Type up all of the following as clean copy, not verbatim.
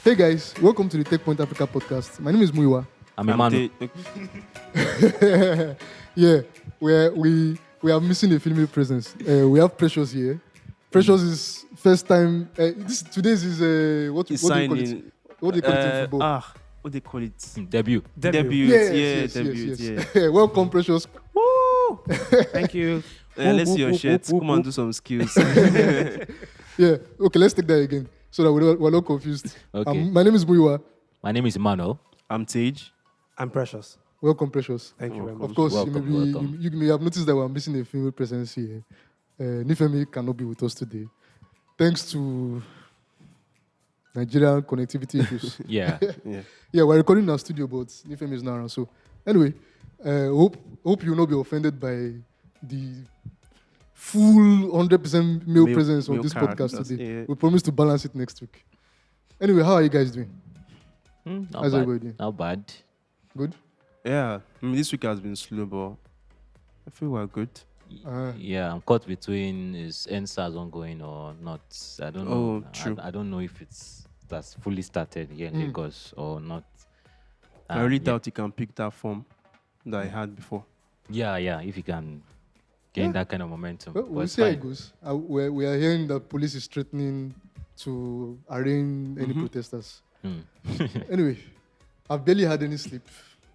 Hey guys, welcome to the Tech Point Africa podcast. My name is Muiwa. I'm Emmanuel. Yeah, we are missing a female presence. We have Precious here. Precious is first time. Today's is what do you call it? What do you call it in football? What do they call it? Debut. Debut. Yes. Welcome, Precious. Woo! Thank you. Let's see your shirts. Come on, do some skills. Yeah. Okay, let's take that again so that we're not confused. Okay. My name is Muiwa. My name is Emmanuel. I'm Tage. I'm Precious. Welcome, Precious. Thank you very much. Of course, Welcome. you may have noticed that we're missing a female presence here. Nifemi cannot be with us today, thanks to Nigerian connectivity issues. Yeah. Yeah, we're recording in our studio, but Nifemi is not around. So, anyway, hope you will not be offended by the full 100% male presence on male this podcast characters, today. yeah. We promise to balance it next week. Anyway, how are you guys doing? Not How's bad. everybody doing? Not bad. Good? Yeah. This week has been slow, but I feel we're good. Yeah, I'm caught between is NSAS ongoing or not. I don't know. Oh, true. I don't know if that's fully started here in Lagos or not. I really yeah. doubt you can pick that form that I had before. Yeah. If you can gain that kind of momentum. Well, But we'll it's see how fine. it goes. We are hearing that police is threatening to arraign any protesters. Anyway, I've barely had any sleep.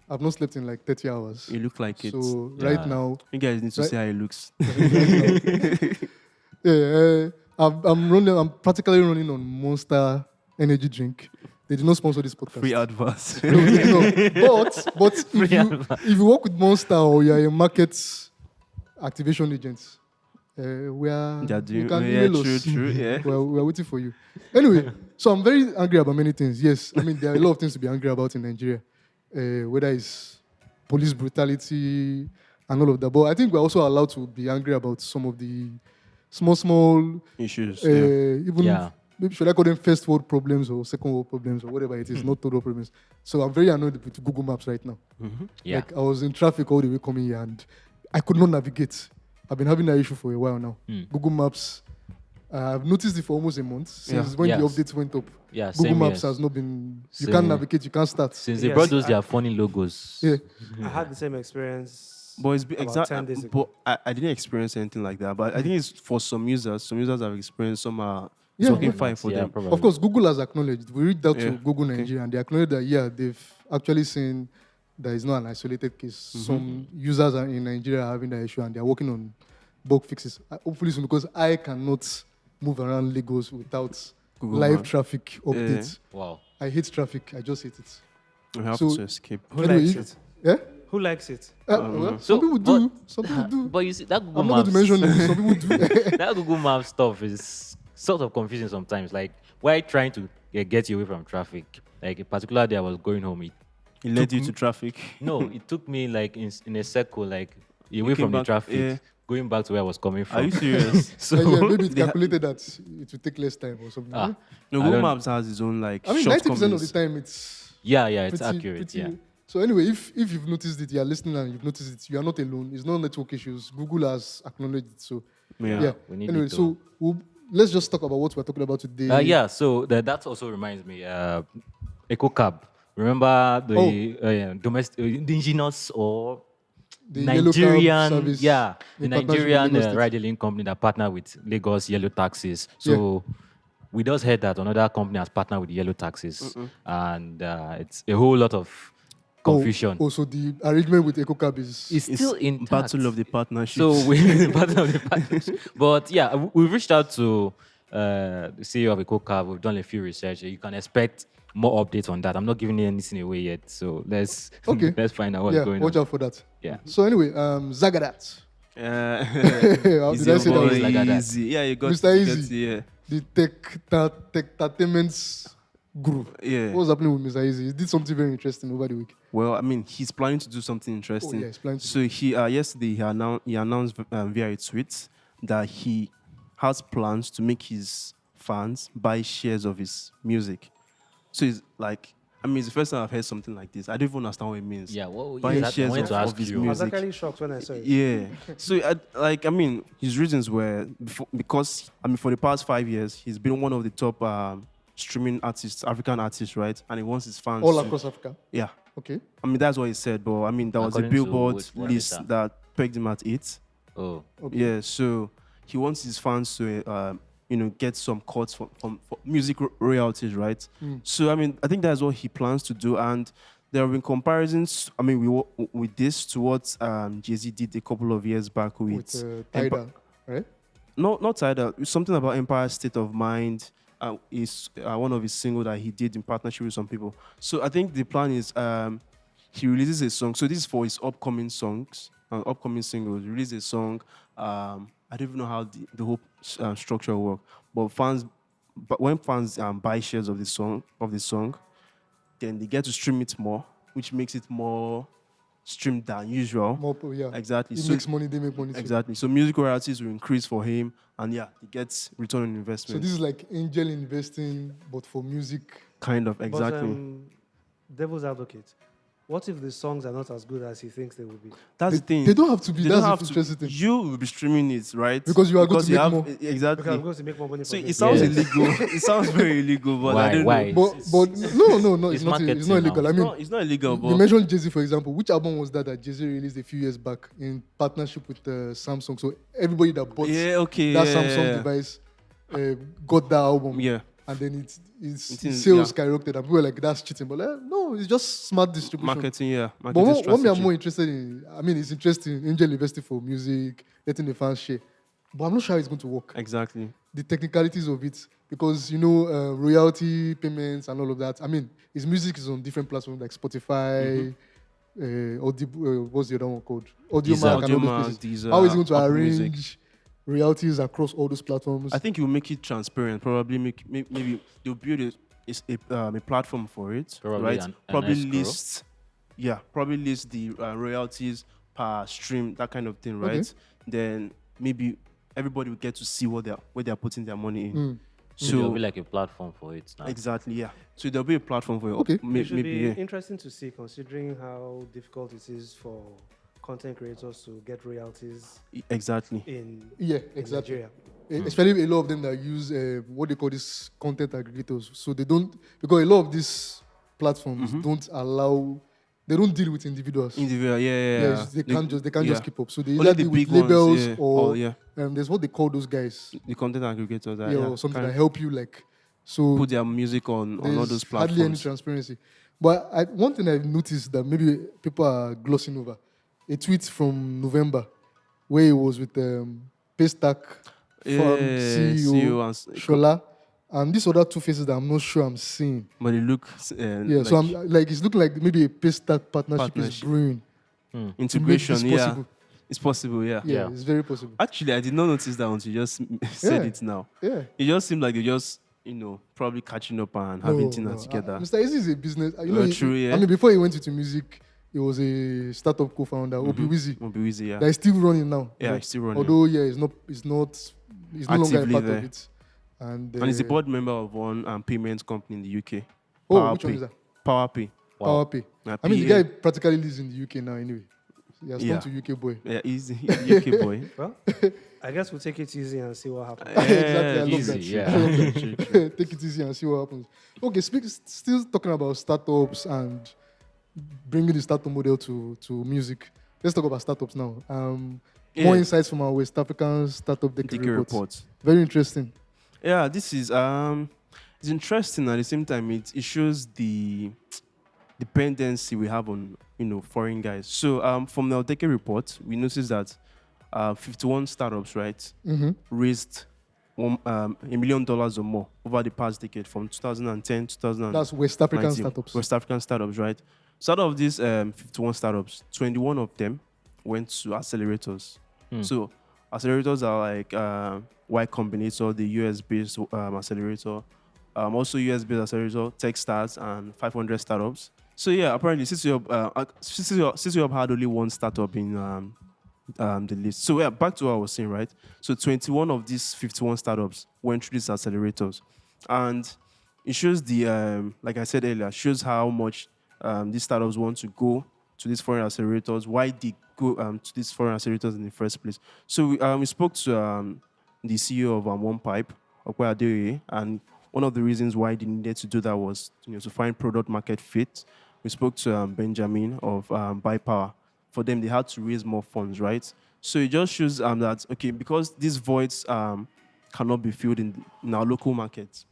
I've not slept in like 30 hours. You look like it. So Yeah. right now, You guys need to Right. see how it looks. I'm practically running on Monster energy drink. They did not sponsor this podcast. Free adverts. No. But if you work with Monster or you are a market activation agent, we are. They're doing, you can yeah, email us. true, yeah. We are waiting for you. Anyway, so I'm very angry about many things. Yes, I mean there are a lot of things to be angry about in Nigeria, whether it's police brutality and all of that. But I think we're also allowed to be angry about some of the small, Issues. even Yeah. maybe should I call them first world problems or second world problems or whatever it is, not third world problems. So I'm very annoyed with Google Maps right now. Yeah. Like I was in traffic all the way coming here and I could not navigate. I've been having that issue for a while now. Mm. Google Maps, I've noticed it for almost a month since Yeah. when the Yes. updates went up. Yeah. Google Same Maps here. has not been. You Same can't here. navigate. You can't start. Since they Yes, brought those I- their funny logos. Yeah. I had the same experience. But it's about 10 days ago. But I didn't experience anything like that. But I think it's for some users. Some users have experienced. Some are it's Yeah. working fine for Yeah, them. probably. Of course, Google has acknowledged. We reached out to Yeah. Google Nigeria and they acknowledged that they've actually seen that it's not an isolated case. Some users are in Nigeria are having that issue and they're working on bug fixes. Hopefully soon, because I cannot move around Lagos without Google live Maps. traffic updates. Wow. I hate traffic. I just hate it. We have So- to escape. Who Anyway, likes if- it? Yeah. Who likes it? Well, So, some people do. but- Some people do. But you see that Google I'm not going Maps. to mention names. Some people do. That Google Maps stuff is sort of confusing sometimes. Like, why trying to get you away from traffic? Like, a particular day I was going home. It led you to traffic. It took me like in a circle, like away came from the back, traffic, yeah. going back to where I was coming from. Are you serious? So, And yeah, maybe it they ha- calculated that it would take less time or something. ah, No, I Google don't- Maps has its own like I mean, 90% of the shortcomings. time it's yeah, it's pretty- accurate. pretty- Yeah. So anyway, if you've noticed it, you are listening and you've noticed it, you are not alone. It's not network issues. Google has acknowledged it. So Yeah. we need Anyway, it to- so let's just talk about what we're talking about today. So that also reminds me, Eco Cab. Remember the domestic, indigenous or The yellow cab Nigerian, service the in partnership with Nigerian Lagos State. ride-hailing company that partnered with Lagos Yellow Taxis. So we just heard that another company has partnered with Yellow Taxis, and it's a whole lot of confusion. Also, the arrangement with EcoCab is It's still It's intact. battle of the partnerships. So we partner of the partnership. But yeah, we've reached out to the CEO of EcoCab. We've done a few research. You can expect more updates on that. I'm not giving anything away yet, so let's Okay. let's find out what's going watch on. out for that. Yeah. So anyway, Zagadat, how Easy did I say that? boy, Like that. easy. Yeah, you got Mr. you got- Easy. Yeah, The tech entertainment group. yeah. What was happening with Mr. Easy? He did something very interesting over the week. Well, I mean, he's planning to do something Oh interesting. yeah, he's planning to. So he yesterday he announced via a tweet that he has plans to make his fans buy shares of his music. So it's like, I mean, it's the first time I've heard something like this. I don't even understand what it means. Yeah, well, Buying exactly. I shares wanted to of ask his you. I was music. actually shocked when I saw it. Yeah. So, his reasons were because, I mean, for the past 5 years, he's been one of the top streaming artists, African artists, right? And he wants his fans All to, across Africa. yeah. Okay. I mean, that's what he said, but I mean, there was a According to Billboard what list data? that pegged him at 8. Oh, Okay. Yeah, so he wants his fans to, get some cuts from music royalties, right? So I mean, I think that's what he plans to do, and there have been comparisons. I mean, with this to what Jay-Z did a couple of years back with, With Tidal, right? not Tidal, something about Empire State of Mind. Is one of his singles that he did in partnership with some people. So I think the plan is he releases a song. So this is for his upcoming songs, upcoming singles. Release a song. I don't even know how the whole structure will work. But when fans buy shares of the song, then they get to stream it more, which makes it more streamed than usual. More, yeah. Exactly. He So makes money, they make money too. exactly. So music royalties will increase for him, and yeah, he gets return on So investment. this is like angel investing, but for music. Kind of, exactly. But, devil's advocate. What if the songs are not as good as he thinks they will be? That's the thing. They don't have to be. They That's don't have the to. interesting thing. You will be streaming it, right? Because you are going to you make have more. exactly. Because I'm going to make more money So from it it. sounds Yes. illegal. It sounds very illegal, but I don't Why? know. But no, It's it's not. It's marketing not illegal. now. I mean, It's not illegal, you but mentioned Jay-Z, for example. Which album was that Jay-Z released a few years back in partnership with Samsung? So everybody that bought yeah, okay, that yeah, Samsung yeah. device got that album. Yeah. And then its is- sales yeah. skyrocketed, and people were like, "That's cheating." But no, it's just smart distribution. Marketing, yeah. But Marketing what me I'm strategy. more interested in, I mean, it's interesting, angel investing for music, letting the fans share. But I'm not sure how it's going to work. Exactly. The technicalities of it, because royalty payments and all of that. I mean, his music is on different platforms like Spotify, what's the other one called? Audiomack and all Audiomack, those places. Deezer, How is he going to Apple arrange Music. royalties across all those platforms? I think you will make it transparent. Probably maybe they'll build a platform for it, Probably right? an Probably escrow. list the royalties per stream, that kind of thing, right? Okay. Then maybe everybody will get to see where they're putting their money in. So there'll So be like a platform for it now. exactly, yeah. So there'll be a platform for it. Okay. It should Maybe be yeah. interesting to see, considering how difficult it is for content creators to get royalties Exactly. in Yeah, exactly. Nigeria. Especially a lot of them that use what they call these content aggregators. So they don't, because a lot of these platforms don't allow, they don't deal with individuals. Individual, yeah. Yes, they can't yeah. just keep up. So they Only either the deal with big ones, labels yeah. or yeah. there's what they call those guys, The content aggregators, or something kind that of help you like. So put their music on all there's those hardly any platforms. transparency. But one thing I've noticed that maybe people are glossing over, a tweet from November where he was with Paystack CEO CEO and Shola and these other two faces that I'm not sure I'm seeing. but it look Yeah, so I'm like it's looking like maybe a Paystack partnership is Partnership. brewing. integration. this Yeah, possible. it's possible. Yeah. Yeah, Yeah. it's very possible. Actually, I did not notice that until you just said Yeah. it now. Yeah. It just seemed like they just probably catching up and having dinner together. Mr. Easy is a business. You know, True, yeah. I mean, before he went into music, he was a startup co-founder, Obi Wizzy, Won't be easy, yeah. that is still running now. Yeah, Although- it's still running. Although, yeah, he's no longer a Actively part there. of it. And And he's a board member of one payment company in the UK. Oh, which one is that? PowerPay. PowerPay. I mean, the guy practically lives in the UK now anyway. He has Yeah. turned to UK boy. Yeah, he's a UK boy. Well, I guess we'll take it easy and see what happens. Exactly, I love easy, that. yeah. I love that. Take it easy and see what happens. Okay, still talking about startups and bringing the startup model to music. Let's talk about startups now. More insights from our West African startup decade DK report. report. Very interesting. Yeah, this is it's interesting. At the same time, it shows the dependency we have on foreign guys. So from the Decade report, we noticed that 51 startups, right, raised $1 million or more over the past decade from 2010 to 2019. That's West African startups. West African startups, right? So out of these 51 startups, 21 of them went to accelerators. So accelerators are like Y Combinator, the US-based accelerator, also US-based accelerator, Techstars, and 500 startups. So yeah, apparently CCUp had only one startup in the list. So yeah, back to what I was saying, right? So 21 of these 51 startups went through these accelerators, and it shows like I said earlier, shows how much these startups want to go to these foreign accelerators, why they go to these foreign accelerators in the first place. So we spoke to the CEO of One Pipe, Okwai Adeoye, and one of the reasons why they needed to do that was to find product market fit. We spoke to Benjamin of Buy Power. For them, they had to raise more funds, right? So it just shows that, okay, because these voids cannot be filled in our local markets,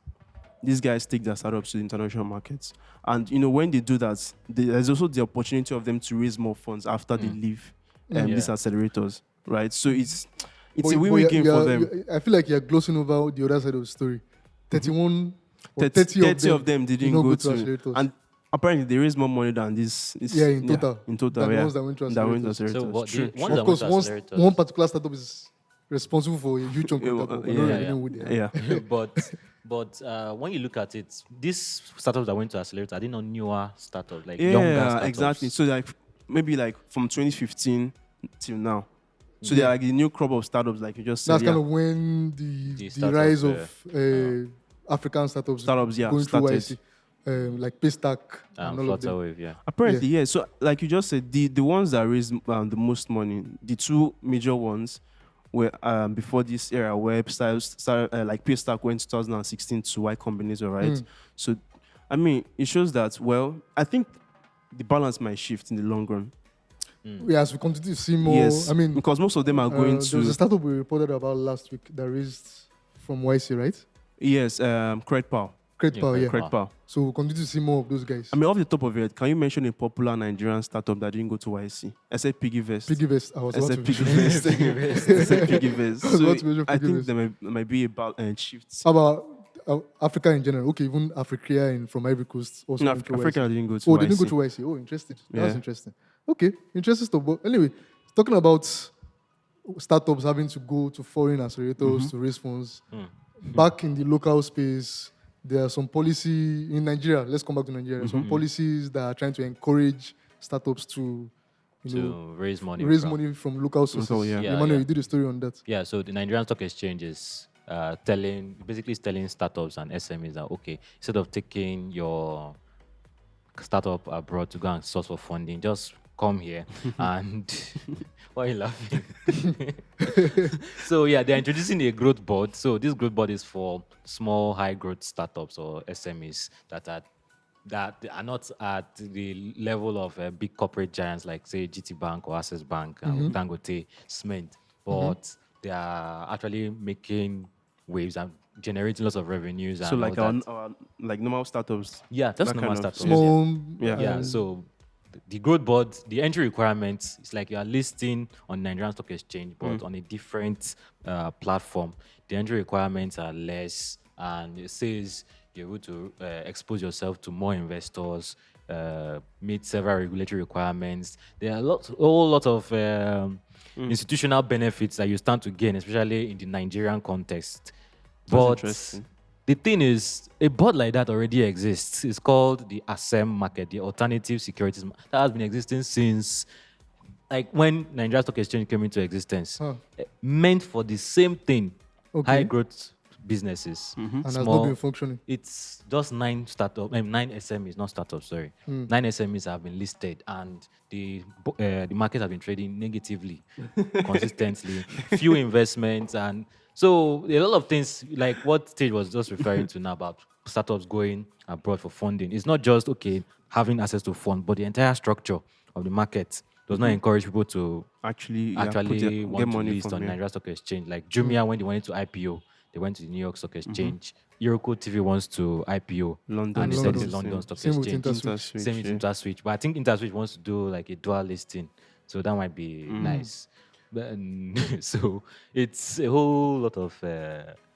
these guys take their startups to the international markets. And, when they do that, there's also the opportunity of them to raise more funds after they leave these accelerators, right? So it's But- a but win-win game for them. I feel like you're glossing over the other side of the story. 31 or 30 30 of them did didn't not go to accelerators. and apparently they raised more money than this. Yeah, in total. In total, Than the yeah. ones that went to accelerators. So what True, the true. ones Of that course, went to once accelerators, one particular startup is responsible for a huge chunk of that, but Yeah, not yeah, really know who they are. Yeah. but when you look at it, these startups that went to accelerator, are they not newer startups, like younger Yeah, startups? exactly. So maybe from 2015 till now. So they're like the new crop of startups, like you just said. That's kind of when The the startup, rise of African startups going through YC, like Paystack and all of them. Flutterwave, yeah. Apparently, yeah. So, like you just said, the ones that raised the most money, the two major ones were before this era, where started, like Paystack went 2016 to Y Combinator, right? So, I mean, it shows that, well, I think the balance might shift in the long run. Yeah, as we continue to see more, Yes, I mean, because most of them are going there was a to, startup we reported about last week that raised from YC, right? yes, Credit Power. Credit Power, yeah. Credit Power. So we'll continue to see more of those guys. I mean, off the top of your head, can you mention a popular Nigerian startup that didn't go to YC? I said Piggyvest. Piggyvest, I was I about said to Piggyvest. I said Piggyvest. I was about to So mention I think Piggyvest. there might be a shift. How about Africa in general? Okay, even Africa from Ivory Coast also No, went to Africa YC. didn't go to Oh, YC. they didn't go to YC. Oh, interesting. That's Yeah. interesting. Okay, interesting stuff. But anyway, talking about startups having to go to foreign accelerators to raise funds. Back in the local space, there are some policy in Nigeria. Let's come back to Nigeria. Some policies that are trying to encourage startups to, To raise money. raise from. money from local sources. yeah. Yeah, Emmanuel, yeah. you did a story on that. Yeah, so the Nigerian Stock Exchange is basically telling startups and SMEs that, okay, instead of taking your startup abroad to go and source for funding, just come here and why are you laughing? So yeah, they're introducing a growth board. So this growth board is for small, high growth startups or SMEs that are not at the level of big corporate giants like, say, GT Bank or Access Bank, Dangote, Cement, but they are actually making waves and generating lots of revenues. So and like all that. our like normal startups. Yeah, just that normal kind of- startups. Small, Yeah. Yeah, so the growth board, the entry requirements, it's like you are listing on Nigerian Stock Exchange, but on a different platform. The entry requirements are less, and it says you're able to expose yourself to more investors, meet several regulatory requirements. There are a whole lot of institutional benefits that you stand to gain, especially in the Nigerian context. But interesting. the thing is, a board like that already exists. It's called the ASEM market, the Alternative Securities that has been existing since, like, when Nigeria Stock Exchange came into existence. Meant for the same thing, Okay. high growth businesses. and has not been functioning. It's just nine SMEs, not startups. Sorry, 9 SMEs have been listed, and the market has been trading negatively, consistently. Few investments, and so a lot of things like what Stage was just referring to now about startups going abroad for funding. It's not just having access to fund, but the entire structure of the market does not encourage people to Actually want get to money list from on here. Nigeria Stock Exchange. Like Jumia, when they wanted to IPO, they went to the New York Stock Exchange. Eurocode TV wants to IPO, London and they said Stock it's London Stock Same with Exchange. Interswitch. Same with Interswitch, but I think Interswitch wants to do like a dual listing, so that might be nice. But, so it's a whole lot of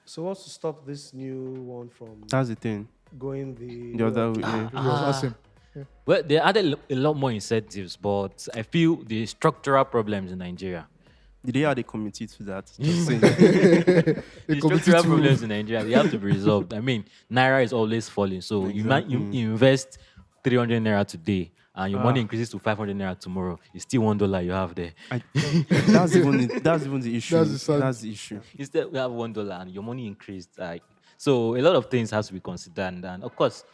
So what's to stop this new one from That's the thing. going the The other way, way? yeah. It was awesome. well, they added a lot more incentives, but I feel the structural problems in Nigeria. Did they add a committee to that? Just saying. The committee structural to- problems in Nigeria, they have to be resolved. I mean, Naira is always falling. So you invest 300 Naira today and your money increases to 500 Naira tomorrow. It's still $1 you have there. That's even the issue. That's the sad- That's the issue. Instead, we have $1 and your money increased. Like, so a lot of things has to be considered. And of course,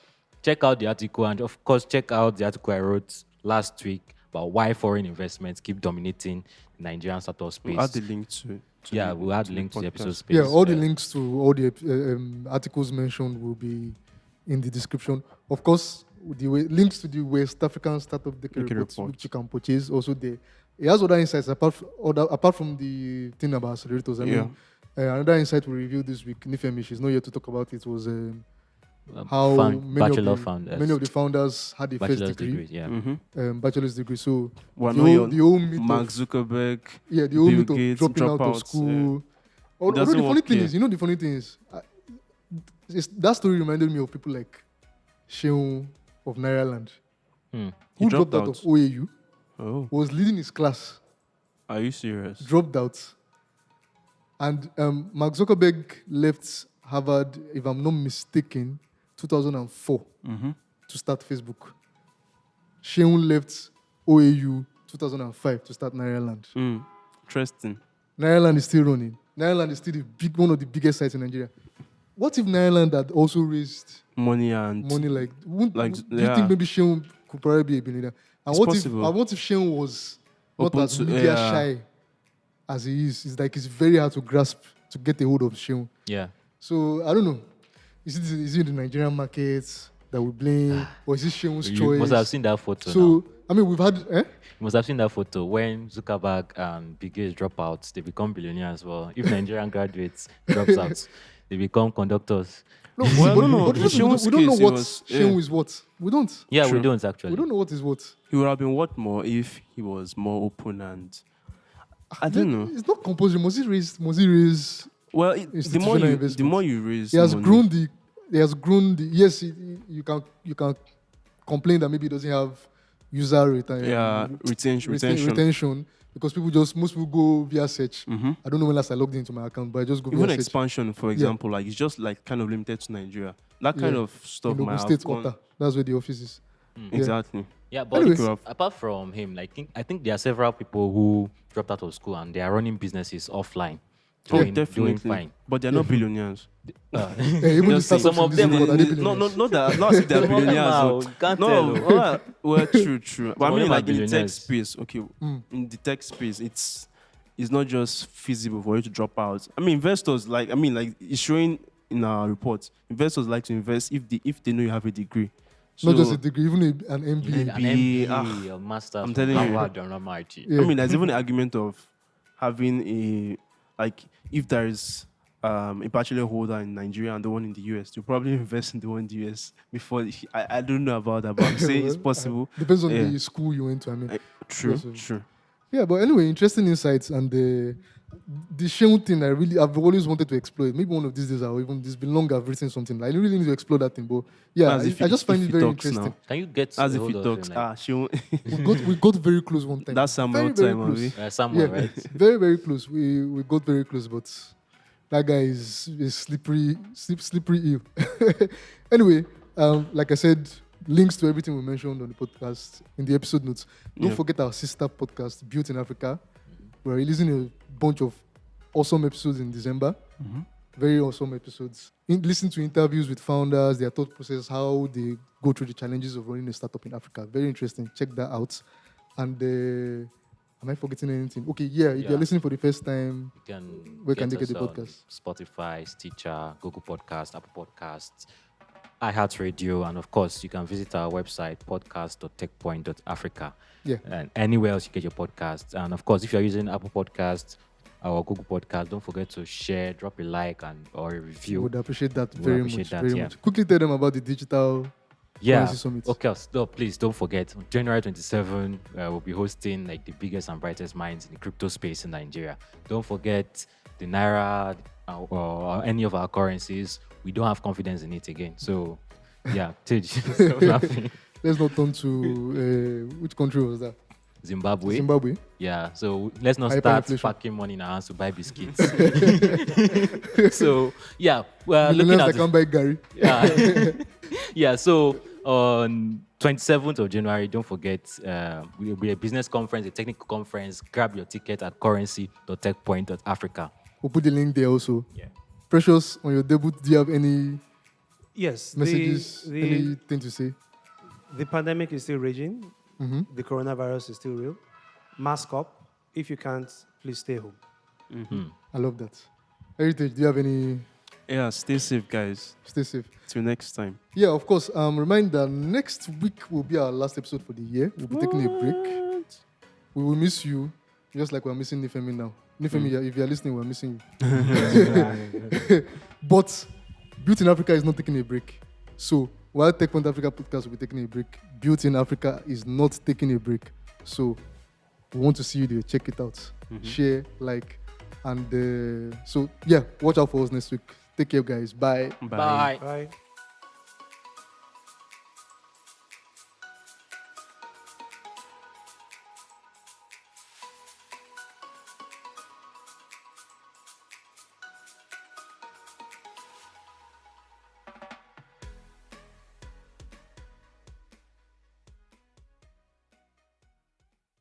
check out the article. And of course, check out the article I wrote last week about why foreign investments keep dominating the Nigerian startup space. We'll add the link to yeah, the, we'll add to links to the episode podcast. space. Yeah, all the links to all the articles mentioned will be in the description. Of course, links to the West African Startup Decade Decade report, report. which you can purchase. Also, there. It has other insights apart from the thing about accelerators. I mean, another insight we reviewed this week, Nifemi, she's not here to talk about it, was how bachelor founders. many of the founders had a first Bachelor's degree, degrees, yeah. bachelor's degree. So Well, the no, whole, the whole myth Mark of, Zuckerberg. yeah, the whole Bill myth of Gates, dropping out of dropouts, school. It Although doesn't the funny work thing here. is, the funny thing is, that story reminded me of people like Seun of Nairaland, He who dropped dropped out out. of OAU, Oh, was leading his class, are you serious? dropped out. And Mark Zuckerberg left Harvard, if I'm not mistaken, 2004 Mm-hmm. to start Facebook. Seun left OAU 2005 to start Nairaland. Interesting. Nairaland is still running. Nairaland is still one of the biggest sites in Nigeria. What if Nairaland had also raised Money and money like? Do you yeah. think maybe Seun could probably be a billionaire? And It's what possible. if Seun was not Open as to- media yeah. shy as he is? It's like it's very hard to grasp to get a hold of Seun. Yeah. So I don't know. Is it the Nigerian market that we blame, or is it Seun's You choice? must have seen that photo now. So I mean, we've had. You must have seen that photo when Zuckerberg and Bill Gates drop out, they become billionaires as well. If Nigerian graduates drops out, they become conductors. No, Well, but, no, but in we don't Seun's know case, what it was- Seun yeah. is what. We don't. Yeah, we True. don't actually. We don't know what is what. He would have been worth more if he was more open and I don't know. It's not compulsory. Must he raise? Well, the Institutional more investments. you raise, He has money, grown the. He has grown the. Yes, you can complain that maybe he doesn't have user retention because most people go via search. Mhm. I don't know when last I logged into my account, but I just go Even via search. expansion, for example, like it's just like kind of limited to Nigeria. That kind Yeah. of stuff In might Ogun have State, gone. Ota. That's where the office is. Exactly. Yeah, but Anyway. apart from him, I think there are several people who dropped out of school and they are running businesses offline. Doing Definitely. fine. But they're not billionaires. Even the Just say startups some in of this them- world, are they No, billionaires? not as if they're Some of them billionaires. are- though. you can't No, tell. well, true. But I of mean, them are like in the tech billionaires. space, okay, in the tech space, it's not just feasible for you to drop out. I mean, investors it's showing in our report. Investors like to invest if they know you have a degree. Not just So, a degree, even an An MBA. MBA, a master I'm from telling you. Harvard or MIT. Yeah. I mean, there's even an argument of having if there is a bachelor holder in Nigeria and the one in the US, you probably invest in the one in the US before. I don't know about that, but I'm saying it's possible. Depends on Yeah. the school you went to. I mean, True, Yes, true. yeah. But anyway, interesting insights and the Seun thing. I've always wanted to explore it. Maybe one of these days, it's been long I've written something. I really need to explore that thing. But yeah, As if I just find if it he very talks interesting. now. Can you get As a if hold he of talks. him, like, We got very close one time. That's Samuel very, very time, close. Abi. Samuel, Yeah, right? very, very close. We got very close, but that guy is slippery eel. Anyway, like I said, links to everything we mentioned on the podcast in the episode notes. Don't Yeah. forget our sister podcast, Built in Africa. We're releasing a bunch of awesome episodes in December. Very awesome episodes. Listen to interviews with founders, their thought process, how they go through the challenges of running a startup in Africa. Very interesting. Check that out. And am I forgetting anything? Okay, yeah. If Yeah. you're listening for the first time, You can Where can they get us the on podcast? Spotify, Stitcher, Google Podcast, Apple Podcasts, iHeartRadio, and of course, you can visit our website, podcast.techpoint.africa. yeah. And anywhere else you get your podcasts. And of course, if you're using Apple Podcasts or Google Podcasts, don't forget to share, drop a like or a review. Would appreciate that Would very appreciate much. that, Very yeah. much. Quickly tell them about the digital Yeah. currency summit. Okay, so please don't forget. On January 27, we'll be hosting like the biggest and brightest minds in the crypto space in Nigeria. Don't forget the Naira or any of our currencies. We don't have confidence in it again. So, yeah, Tej, stop laughing. Let's not turn to which country was that? Zimbabwe. Zimbabwe. Yeah, so let's not start Hyperinflation. packing money in our hands to buy biscuits. So, yeah, we're looking Millionaires at that can't buy Gary. yeah. Yeah, so on 27th of January, don't forget, we'll be a business conference, a technical conference. Grab your ticket at currency.techpoint.africa. We'll put the link there also. Yeah. Precious, on your debut, do you have any Yes, messages, the anything to say? pandemic is still raging. The coronavirus is still real. Mask up. If you can't, please stay home. I love that. Heritage, do you have any? Yeah, stay safe, guys. Stay safe. Till next time. Yeah, of course. Reminder, next week will be our last episode for the year. We'll be taking a break. We will miss you, just like we're missing Nifemi now. Nifemi, if you're listening, we're missing you. But Beauty in Africa is not taking a break. So while Tech Point Africa podcast will be taking a break, Beauty in Africa is not taking a break. So we want to see you there. Check it out. Share, like, and so yeah, watch out for us next week. Take care, guys. Bye. Bye. Bye.